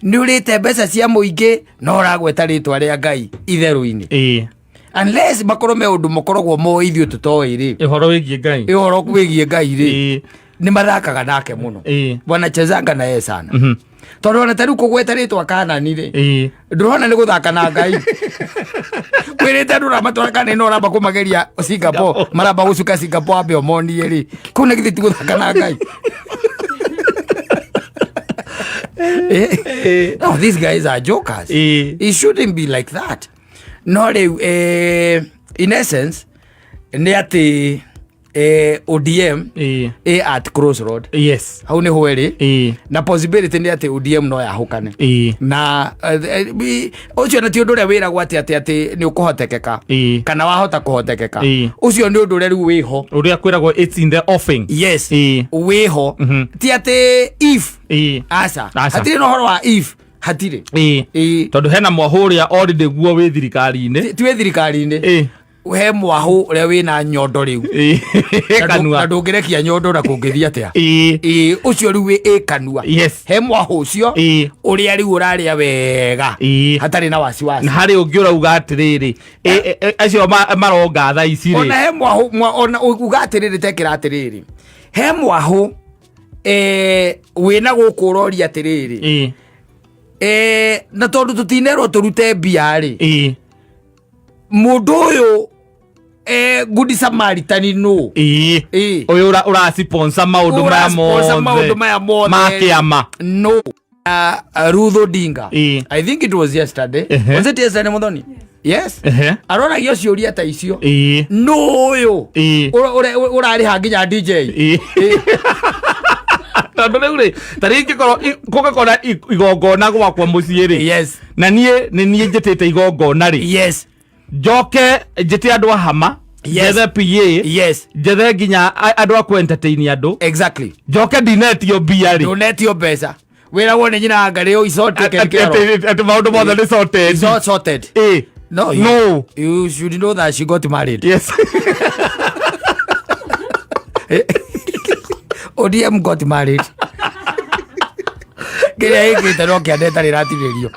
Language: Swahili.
ni urite mbeca cia muingi no ragweta ritwa ria Ngai itheru-ini unless makorwo me undu makoragwo mo ithio tutoi ri ihoro wigie Ngai ri ni mathakaga nake muno bwana chezanga na yeye sana tondu ona tariu kugweta ritwa Kanani ri ndurona ni guthaka na Ngai kwirite andu ramatwara kana no ramba kumageria Singapore maramba gucuka Singapore ambe omonie ri kuna githi ti guthaka na Ngai. No, these guys are jokers. It shouldn't be like that. No, in essence, neati ODM at crossroad. Yes. How ne hoeri? Na possibility neati ODM no ya hukane. Na ucio na ti undu ria wira gwati ati ni ukuhotekeka. Kana wahota kuhotekeka. Ucio ni undu ria riu wiho. Uria kwiragwo it's in the offing. Yes. Wiho. Ti ati if asa hatire no horo wa if hatire tondu hena mwahuria already guo wi thirikari-ini ti wi thirikari-ini he mwahu uria wina nyondo riu kanua ndungirekia nyondo na kungithia atia ucio riu wi kanua he mwahu ucio uria riu uraria wega hatari na wasiwasi na hari ungiura uga atiriri acio maronga tha ici ri ona he mwahu ona uga atiriri tekira atiriri he mwahu wina gukuroria atiriri na tondu tutinerwo turute mbia ri mundu uyu Good Samaritan no uyu ura sponsor maundu maya mothe makiama no Ruth Odinga I think it was yesterday was it yesterday Muthoni yes arona gio ciuria ta icio no uyu urari hanginya DJ tondu riu ri taringi kugakora igongona gwakwa mucii ri yes na nie njitite igongona ri yes njoke njite andu ahama jethe PA yes jethe nginya andu a ku entertain andu exactly njoke dinetio mbia ri donetio mbeca wira wone nyina ngari o isorted at maundu mothe ni sorted no you should know that she got married yes ODM got married. Kaya hiki tano kia neta ni ratiririo.